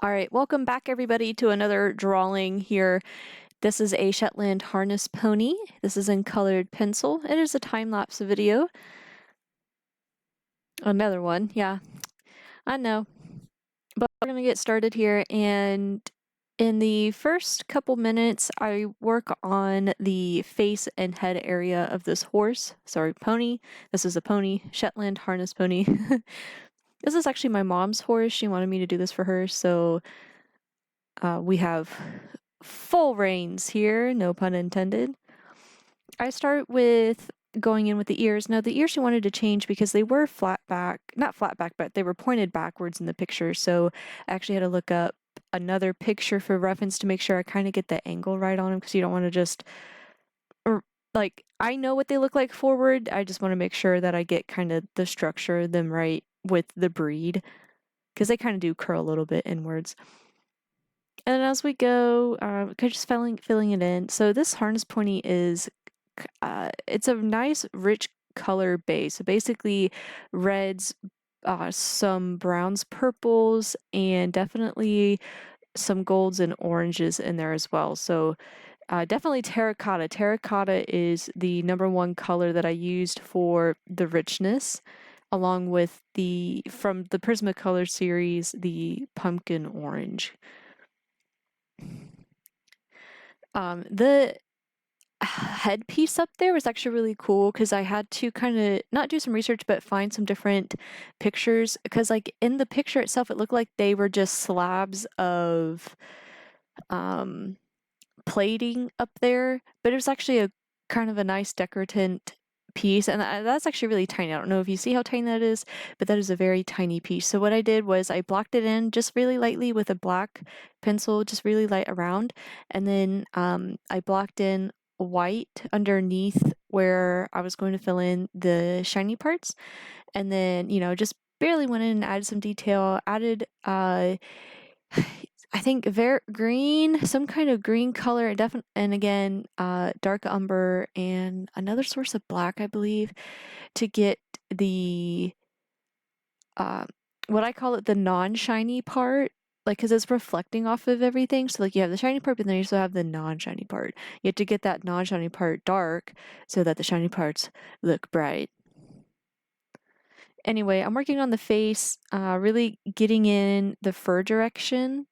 All right, welcome back everybody to another drawing here. This is a Shetland harness pony. This is in colored pencil. It is a time-lapse video. Another one, yeah, I know. But we're gonna get started here, and in the first couple minutes, I work on the face and head area of this horse. Sorry, pony. This is a pony, Shetland harness pony. This is actually my mom's horse. She wanted me to do this for her, so we have full reins here, no pun intended. I start with going in with the ears. Now the ears she wanted to change because they were flat back, not flat back, but they were pointed backwards in the picture. So I actually had to look up another picture for reference to make sure I kind of get the angle right on them, because you don't want to just, or like, I know what they look like forward. I just want to make sure that I get kind of the structure of them right with the breed, because they kind of do curl a little bit inwards. And as we go, just filling it in. So this harness pony is, it's a nice rich color base. So basically reds, some browns, purples, and definitely some golds and oranges in there as well. So definitely terracotta. Terracotta is the #1 color that I used for the richness, along with from the Prismacolor series, the pumpkin orange. The headpiece up there was actually really cool, because I had to kind of not do some research but find some different pictures, because like in the picture itself it looked like they were just slabs of plating up there, but it was actually a kind of a nice decorative piece, and that's actually really tiny. I don't know if you see how tiny that is, but that is a very tiny piece. So what I did was I blocked it in just really lightly with a black pencil, just really light around, and then I blocked in white underneath where I was going to fill in the shiny parts, and then just barely went in and added some detail, added I think green, some kind of green color, and again, dark umber and another source of black, I believe, to get the what I call it, the non-shiny part, like, because it's reflecting off of everything. So like you have the shiny part, but then you also have the non-shiny part. You have to get that non-shiny part dark so that the shiny parts look bright. Anyway, I'm working on the face, really getting in the fur direction,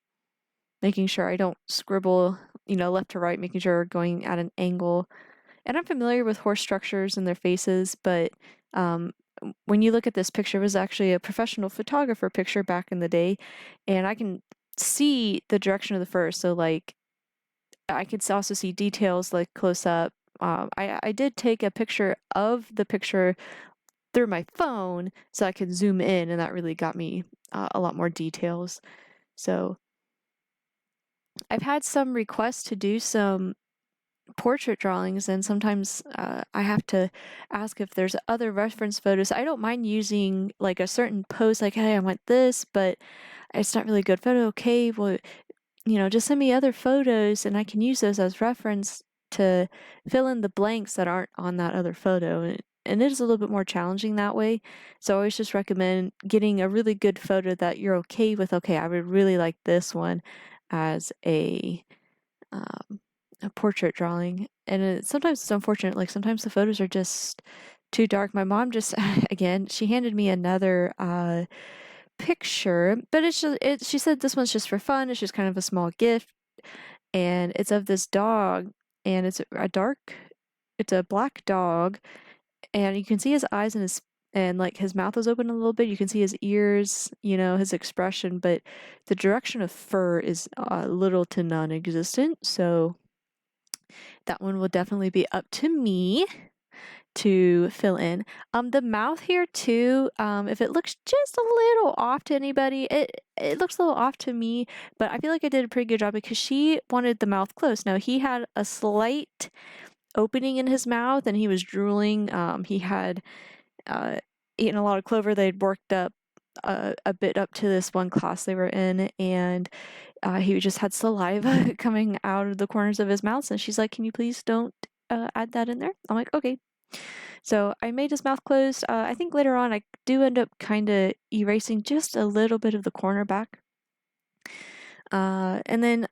making sure I don't scribble, left to right, making sure we're going at an angle. And I'm familiar with horse structures and their faces, but when you look at this picture, it was actually a professional photographer picture back in the day, and I can see the direction of the fur. So like, I could also see details like close up. I did take a picture of the picture through my phone so I could zoom in, and that really got me a lot more details. So I've had some requests to do some portrait drawings, and sometimes I have to ask if there's other reference photos. I don't mind using like a certain pose, like, hey, I want this, but it's not really a good photo. Okay, well, just send me other photos and I can use those as reference to fill in the blanks that aren't on that other photo. And it is a little bit more challenging that way. So I always just recommend getting a really good photo that you're okay with. Okay, I would really like this one as a portrait drawing. And sometimes it's unfortunate, like sometimes the photos are just too dark. My mom just, again, she handed me another picture, but she said this one's just for fun. It's just kind of a small gift, and it's of this dog, and it's a black dog, and you can see his eyes and like his mouth is open a little bit. You can see his ears, his expression, but the direction of fur is little to non-existent. So that one will definitely be up to me to fill in. The mouth here too, if it looks just a little off to anybody, it looks a little off to me, but I feel like I did a pretty good job because she wanted the mouth closed. Now he had a slight opening in his mouth and he was drooling. He had eaten a lot of clover. They'd worked up a bit up to this one class they were in, and he just had saliva coming out of the corners of his mouth, and she's like, can you please don't add that in there? I'm like, okay. So I made his mouth closed. I think later on I do end up kind of erasing just a little bit of the corner back. And then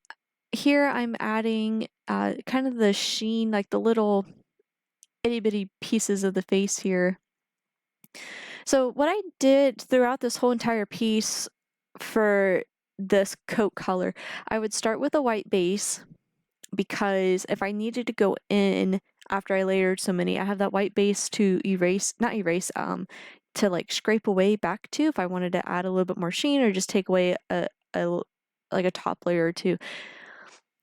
here I'm adding kind of the sheen, like the little itty bitty pieces of the face here. So what I did throughout this whole entire piece for this coat color, I would start with a white base, because if I needed to go in after I layered so many, I have that white base to not erase, to like scrape away back to if I wanted to add a little bit more sheen or just take away like a top layer or two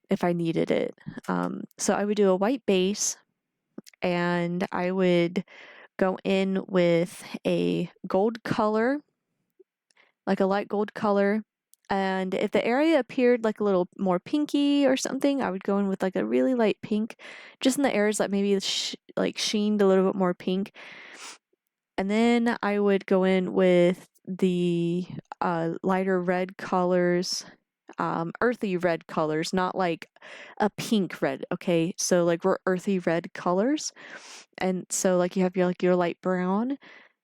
if I needed it. So I would do a white base, and I would go in with a gold color, like a light gold color. And if the area appeared like a little more pinky or something, I would go in with like a really light pink, just in the areas that maybe like sheened a little bit more pink. And then I would go in with the lighter red colors, earthy red colors, not like a pink red, okay? So like we're earthy red colors. And so like you have your light brown,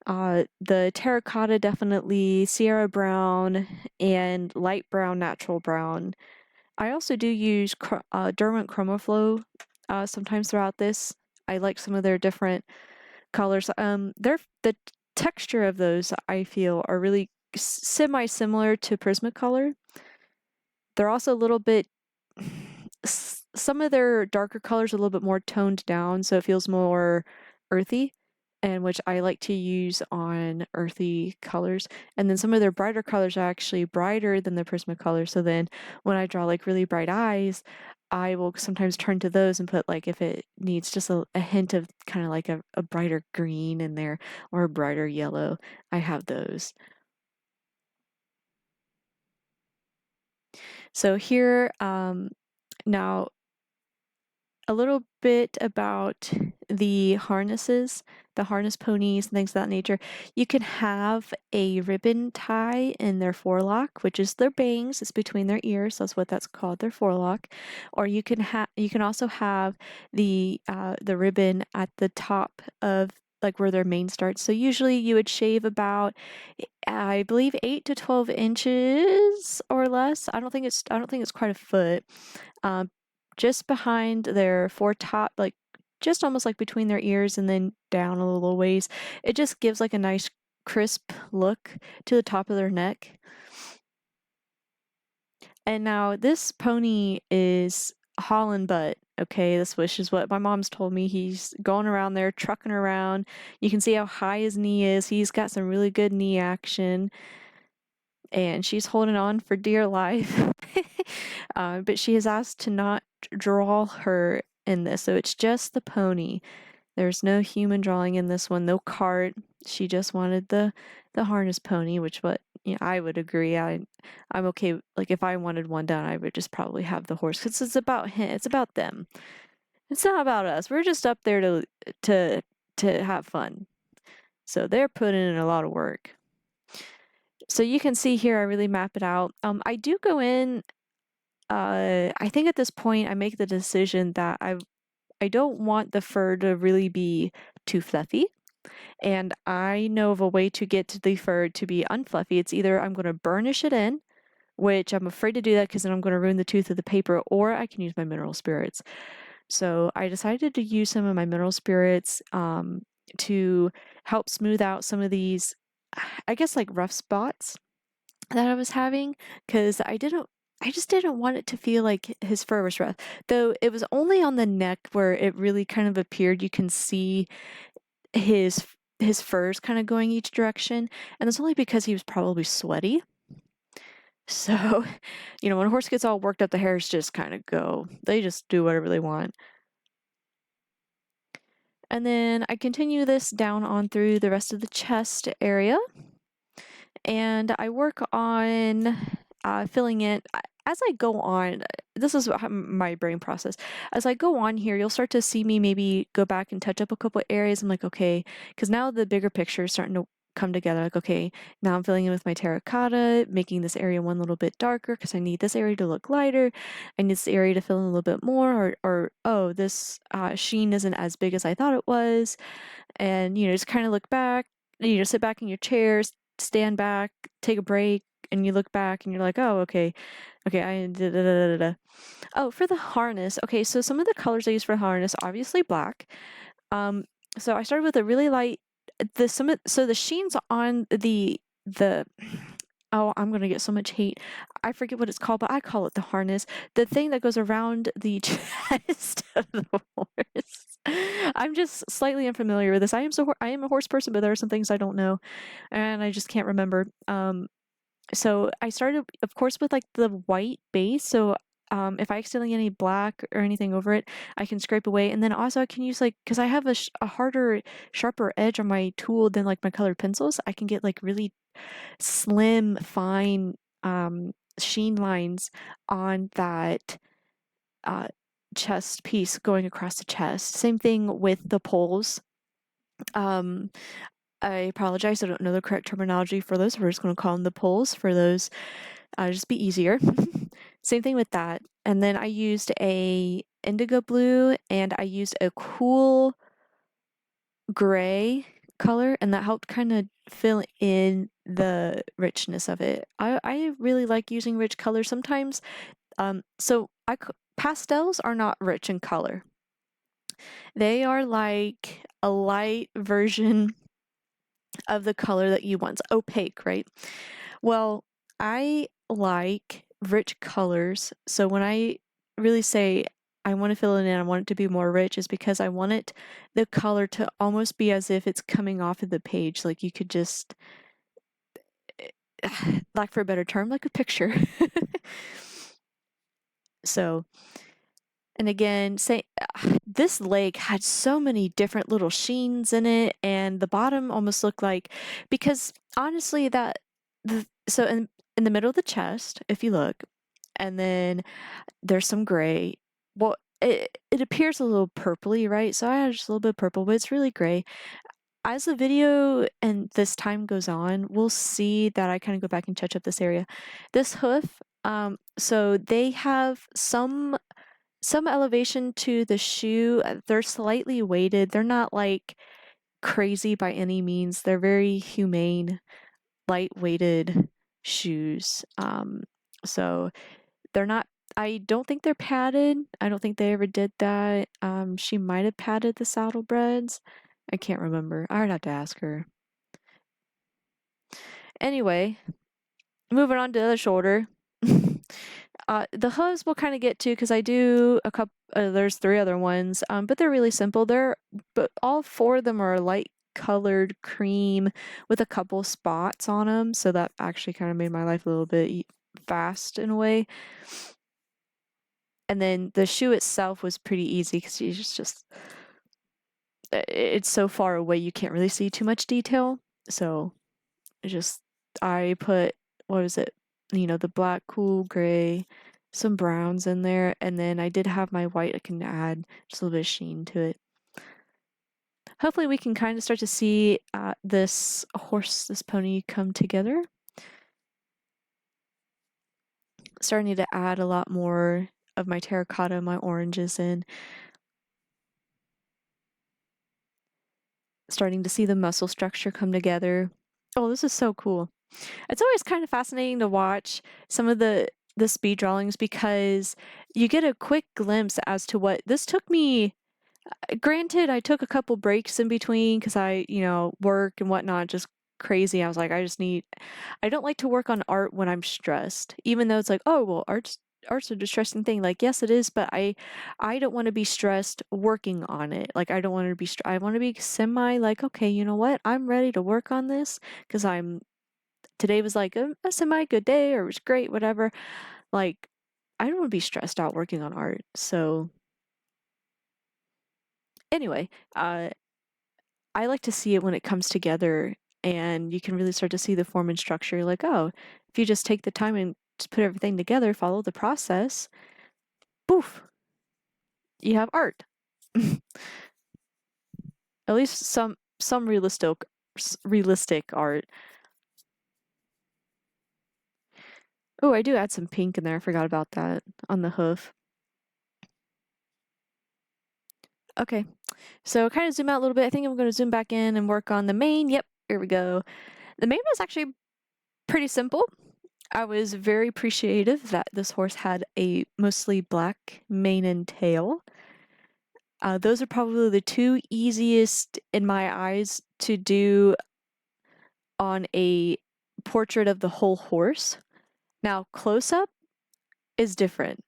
the terracotta, definitely Sierra brown, and light brown, natural brown. I also do use Derwent Chromaflow sometimes throughout this. I like some of their different colors. The texture of those, I feel, are really semi-similar to Prismacolor. They're also a little bit, some of their darker colors are a little bit more toned down, so it feels more earthy, and which I like to use on earthy colors. And then some of their brighter colors are actually brighter than the Prismacolor, so then when I draw like really bright eyes, I will sometimes turn to those and put, like, if it needs just a hint of kind of like a brighter green in there or a brighter yellow, I have those. So here, now a little bit about the harnesses, the harness ponies, and things of that nature. You can have a ribbon tie in their forelock, which is their bangs. It's between their ears. That's what that's called, their forelock. Or you can also have the ribbon at the top of like where their mane starts. So usually you would shave about, I believe, 8 to 12 inches or less. I don't think it's quite a foot. Um, just behind their foretop, like just almost like between their ears and then down a little ways. It just gives like a nice crisp look to the top of their neck. And now this pony is hauling butt. Okay, this Wish is what my mom's told me. He's going around there, trucking around. You can see how high his knee is. He's got some really good knee action. And she's holding on for dear life. But she has asked to not draw her in this, so it's just the pony. There's no human drawing in this one, no cart. She just wanted the harness pony, which I would agree. I'm okay. Like if I wanted one done, I would just probably have the horse, because it's about him. It's about them. It's not about us. We're just up there to have fun. So they're putting in a lot of work. So you can see here, I really map it out. I do go in, I think at this point I make the decision that I don't want the fur to really be too fluffy. And I know of a way to get the fur to be unfluffy. It's either I'm going to burnish it in, which I'm afraid to do that because then I'm going to ruin the tooth of the paper, or I can use my mineral spirits. So I decided to use some of my mineral spirits to help smooth out some of these, I guess, like rough spots that I was having, because I just didn't want it to feel like his fur was rough. Though it was only on the neck where it really kind of appeared. You can see his furs kind of going each direction, and it's only because he was probably sweaty. So, when a horse gets all worked up, the hairs just kind of go. They just do whatever they want. And then I continue this down on through the rest of the chest area. And I work on filling in as I go on. This is my brain process. As I go on here, you'll start to see me maybe go back and touch up a couple areas. I'm like, okay, because now the bigger picture is starting to come together. Like, okay, now I'm filling in with my terracotta, making this area one little bit darker because I need this area to look lighter. I need this area to fill in a little bit more, or oh, this sheen isn't as big as I thought it was. And, just kind of look back, sit back in your chairs, stand back, take a break, and you look back and you're like, oh, okay, I da, da, da, da, da. Oh, for the harness. Okay, so some of the colors I use for harness, obviously black. So I started with a really light so the sheens on the oh, I'm gonna get so much hate. I forget what it's called, but I call it the harness. The thing that goes around the chest of the horse. I'm just slightly unfamiliar with this. I am a horse person, but there are some things I don't know, and I just can't remember. So I started, of course, with like the white base. So if I accidentally get any black or anything over it, I can scrape away. And then also I can use like, because I have a harder, sharper edge on my tool than like my colored pencils, I can get like really slim, fine sheen lines on that chest piece going across the chest. Same thing with the poles. I apologize, I don't know the correct terminology for those. We're just going to call them the poles for those. Just be easier. Same thing with that. And then I used a indigo blue and I used a cool gray color, and that helped kind of fill in the richness of it. I really like using rich colors sometimes. Pastels are not rich in color. They are like a light version of the color that you want. It's opaque, right? Well, I like rich colors. So when I really say I want to fill it in, I want it to be more rich, is because I want the color to almost be as if it's coming off of the page. Like you could just, lack for a better term, like a picture. So, and again, this lake had so many different little sheens in it, and the bottom almost looked like, because honestly, so in the middle of the chest, if you look, and then there's some gray. Well, it appears a little purpley, right? So I had just a little bit of purple, but it's really gray. As the video and this time goes on, we'll see that I kind of go back and touch up this area. This hoof, so they have some elevation to the shoe. They're slightly weighted. They're not like crazy by any means. They're very humane, light-weighted shoes. So they're not, I don't think they're padded. I don't think they ever did that. She might have padded the saddlebreds. I can't remember. I would have to ask her. Anyway, moving on to the other shoulder. The hooves we'll kind of get to, because I do a couple. There's 3 other ones, but they're really simple. But all 4 of them are light colored cream with a couple spots on them, so that actually kind of made my life a little bit fast in a way. And then the shoe itself was pretty easy because you just it's so far away you can't really see too much detail. So I put, what was it? The black, cool gray, some browns in there, and then I did have my white I can add just a little bit of sheen to it. Hopefully we can kind of start to see this pony come together. Starting to add a lot more of my terracotta, my oranges in. Starting to see the muscle structure come together. Oh, this is so cool. It's always kind of fascinating to watch some of the speed drawings, because you get a quick glimpse as to what this took me. Granted, I took a couple breaks in between because I, work and whatnot, just crazy. I was like, I don't like to work on art when I'm stressed, even though it's like, oh, well, art's a distressing thing. Like, yes, it is, but I don't want to be stressed working on it. Like, I don't want to be, I want to be semi like, okay, you know what? I'm ready to work on this because today was like a semi good day, or it was great, whatever. Like, I don't want to be stressed out working on art. So anyway, I like to see it when it comes together, and you can really start to see the form and structure. Like, oh, if you just take the time and just put everything together, follow the process, poof, you have art. At least some realistic art. Oh, I do add some pink in there. I forgot about that on the hoof. Okay, so kind of zoom out a little bit. I think I'm going to zoom back in and work on the mane. Yep, here we go. The mane was actually pretty simple. I was very appreciative that this horse had a mostly black mane and tail. Those are probably the two easiest in my eyes to do on a portrait of the whole horse. Now, close up is different.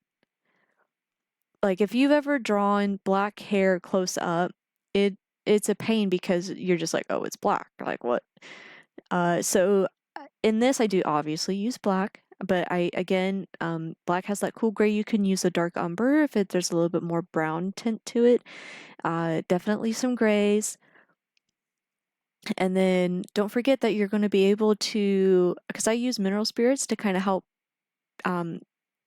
Like if you've ever drawn black hair close up, it's a pain because you're just like, oh, it's black. Like what? So in this, I do obviously use black, but black has that cool gray. You can use a dark umber if there's a little bit more brown tint to it. Definitely some grays. And then don't forget that you're going to be able to, because I use mineral spirits to kind of help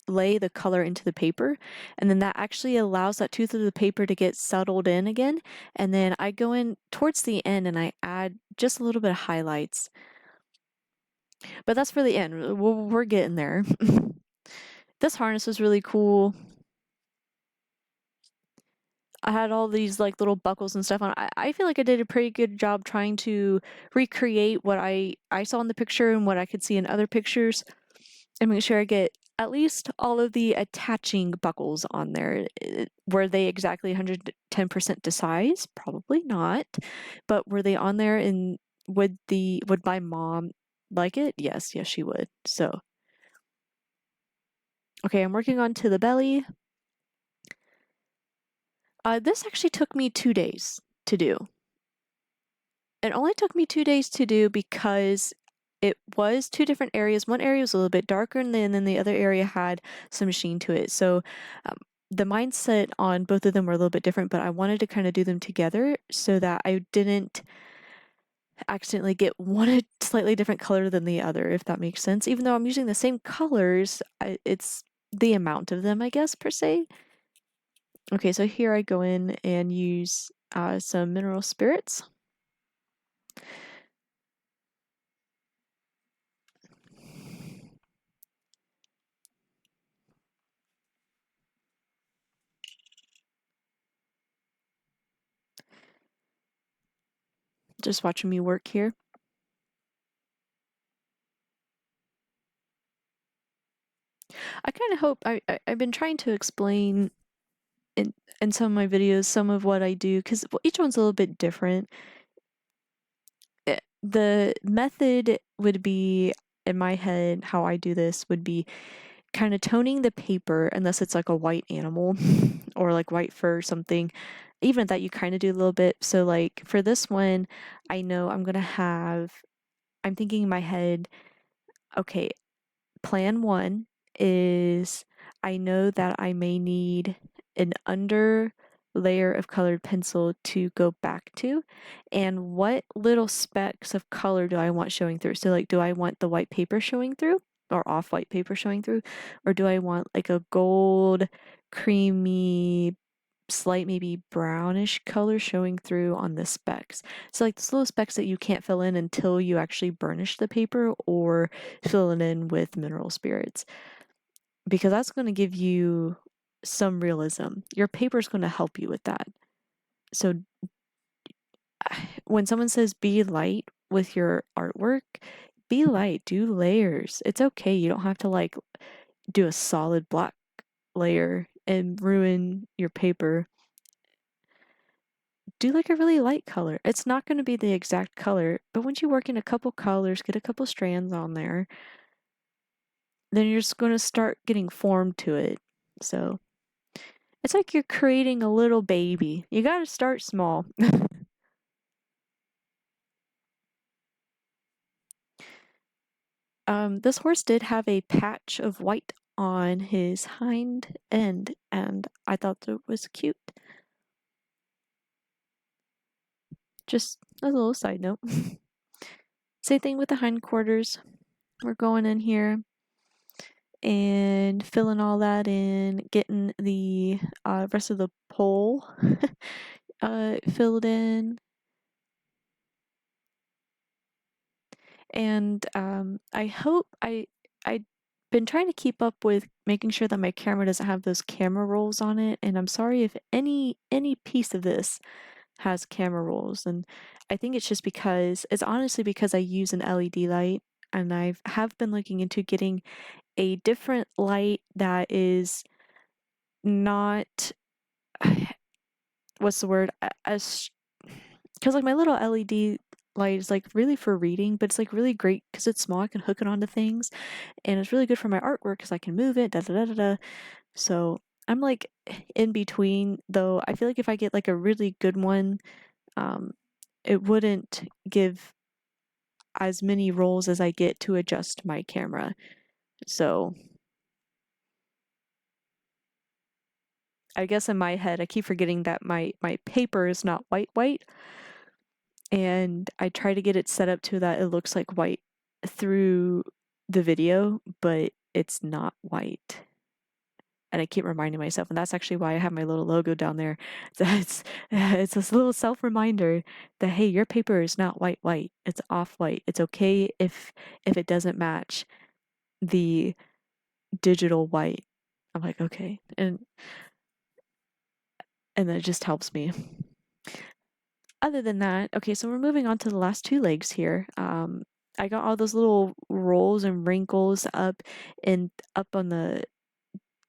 lay the color into the paper, and then that actually allows that tooth of the paper to get settled in again. And then I go in towards the end and I add just a little bit of highlights. But that's for the end. We're getting there. This harness was really cool. I had all these like little buckles and stuff on. I feel like I did a pretty good job trying to recreate what I saw in the picture and what I could see in other pictures, and make sure I get at least all of the attaching buckles on there. Were they exactly 110% to size? Probably not. But were they on there, and would my mom like it? Yes, she would. So, okay, I'm working on to the belly. This actually took me 2 days to do. It only took me 2 days to do because it was two different areas. One area was a little bit darker, and then the other area had some sheen to it. So the mindset on both of them were a little bit different, but I wanted to kind of do them together so that I didn't accidentally get one a slightly different color than the other, if that makes sense. Even though I'm using the same colors, it's the amount of them, I guess, per se. Okay, so here I go in and use some mineral spirits. Just watching me work here. I kind of hope I've been trying to explain in some of my videos some of what I do, because each one's a little bit different. The method would be, in my head, how I do this would be kind of toning the paper, unless it's like a white animal or like white fur or something. Even that you kind of do a little bit. So like for this one, I know I'm thinking in my head, okay, plan one is I know that I may need an under layer of colored pencil to go back to, and what little specks of color do I want showing through. So like, do I want the white paper showing through, or off-white paper showing through, or do I want like a gold creamy slight maybe brownish color showing through on the specks. So like those little specks that you can't fill in until you actually burnish the paper or fill it in with mineral spirits, because that's going to give you some realism. Your paper is going to help you with that. So when someone says be light with your artwork, be light, do layers. It's okay. You don't have to like do a solid black layer and ruin your paper. Do like a really light color. It's not going to be the exact color, but once you work in a couple colors, get a couple strands on there, then you're just going to start getting form to it. So it's like you're creating a little baby. You got to start small. This horse did have a patch of white on his hind end, and I thought it was cute. Just a little side note. Same thing with the hindquarters. We're going in here and filling all that in, getting the rest of the pole filled in. And I hope I've been trying to keep up with making sure that my camera doesn't have those camera rolls on it, and I'm sorry if any piece of this has camera rolls. And I think it's just because, it's honestly because I use an LED light and I have been looking into getting a different light that is not what's the word, as because like my little LED light is like really for reading, but it's like really great because it's small. I can hook it onto things, and it's really good for my artwork because I can move it. Da da da da da. So I'm like in between, though. I feel like if I get like a really good one, it wouldn't give as many rolls as I get to adjust my camera. So I guess in my head, I keep forgetting that my paper is not white, and I try to get it set up to that it looks like white through the video, but it's not white. And I keep reminding myself, and that's actually why I have my little logo down there. That's it's this little self reminder that hey, your paper is not white. It's off white. It's okay if it doesn't match the digital white. I'm like, okay, and that just helps me. Other than that, okay, so we're moving on to the last two legs here. I got all those little rolls and wrinkles up on the,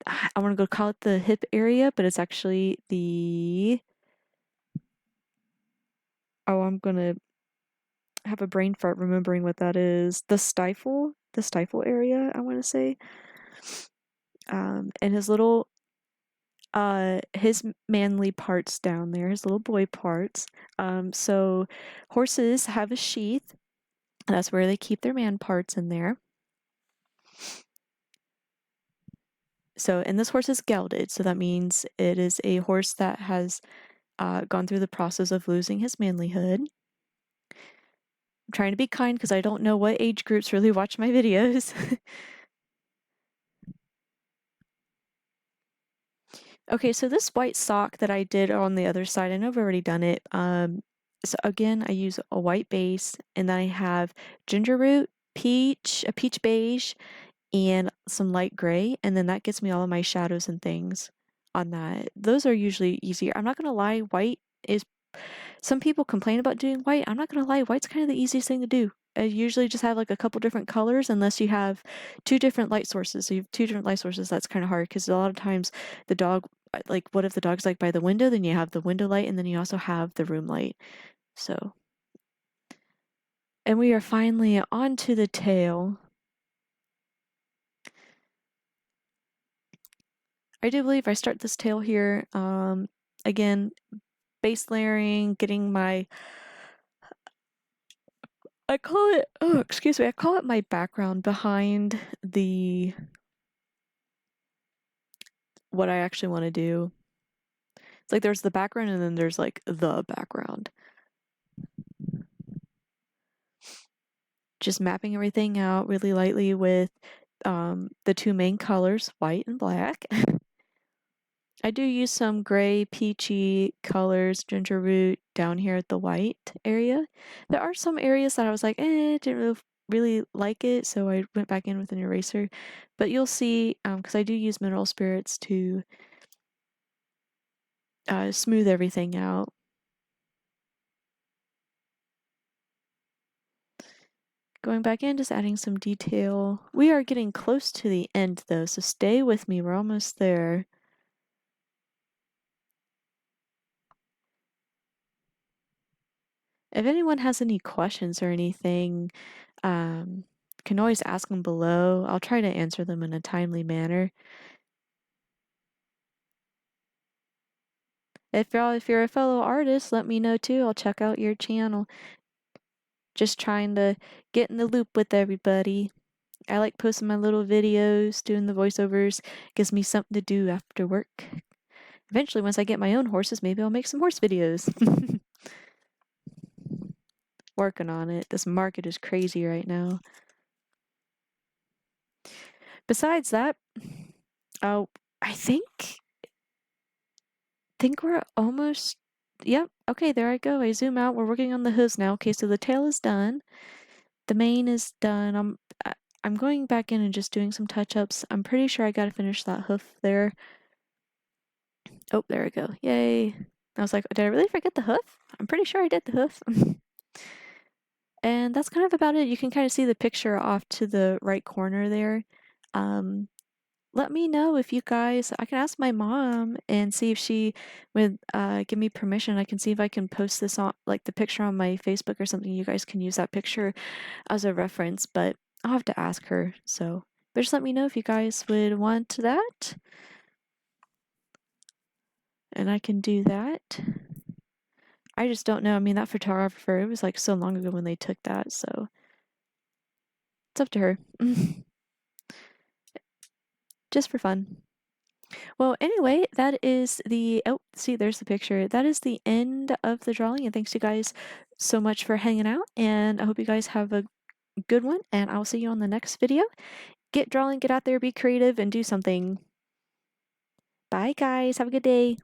I want to go call it the hip area, but it's actually I'm gonna have a brain fart remembering what that is. The stifle area, I want to say. And his little, his manly parts down there, his little boy parts. So horses have a sheath. That's where they keep their man parts in there. So, and this horse is gelded, so that means it is a horse that has gone through the process of losing his manlyhood. I'm trying to be kind because I don't know what age groups really watch my videos. Okay, so this white sock that I did on the other side, I know I've already done it. So again, I use a white base, and then I have ginger root, a peach beige, and some light gray, and then that gets me all of my shadows and things on that. Those are usually easier. I'm not gonna lie, white is, some people complain about doing white. I'm not gonna lie, white's kind of the easiest thing to do. I usually just have like a couple different colors unless you have two different light sources. So you have two different light sources, that's kind of hard because a lot of times the dog, like what if the dog's like by the window, then you have the window light and then you also have the room light. So, and we are finally on to the tail. I do believe I start this tail here. Again, base layering, getting my, I call it, oh, excuse me, I call it my background behind the, what I actually want to do. It's like there's the background and then there's like the background. Just mapping everything out really lightly with the two main colors, white and black. I do use some gray, peachy colors, ginger root down here at the white area. There are some areas that I was like, didn't really like it, so I went back in with an eraser. But you'll see, because I do use mineral spirits to smooth everything out. Going back in, just adding some detail. We are getting close to the end though, so stay with me, we're almost there. If anyone has any questions or anything, can always ask them below. I'll try to answer them in a timely manner. If you're a fellow artist, let me know too. I'll check out your channel. Just trying to get in the loop with everybody. I like posting my little videos, doing the voiceovers. Gives me something to do after work. Eventually, once I get my own horses, maybe I'll make some horse videos. Working on it. This market is crazy right now. Besides that, oh, I think we're almost, yep, okay, there I go. I zoom out. We're working on the hooves now. Okay, so the tail is done. The mane is done. I'm going back in and just doing some touch-ups. I'm pretty sure I gotta finish that hoof there. Oh, there we go. Yay. I was like, did I really forget the hoof? I'm pretty sure I did the hoof. And that's kind of about it. You can kind of see the picture off to the right corner there. Um, Let me know if you guys, I can ask my mom and see if she would give me permission. I can see if I can post this on, like the picture on my Facebook or something. You guys can use that picture as a reference, but I'll have to ask her. So, but just let me know if you guys would want that. And I can do that. I just don't know. I mean, that photographer, it was like so long ago when they took that, so it's up to her. Just for fun. Well, anyway, that is the, oh, see, there's the picture. That is the end of the drawing, and thanks you guys so much for hanging out, and I hope you guys have a good one, and I'll see you on the next video. Get drawing, get out there, be creative, and do something. Bye, guys. Have a good day.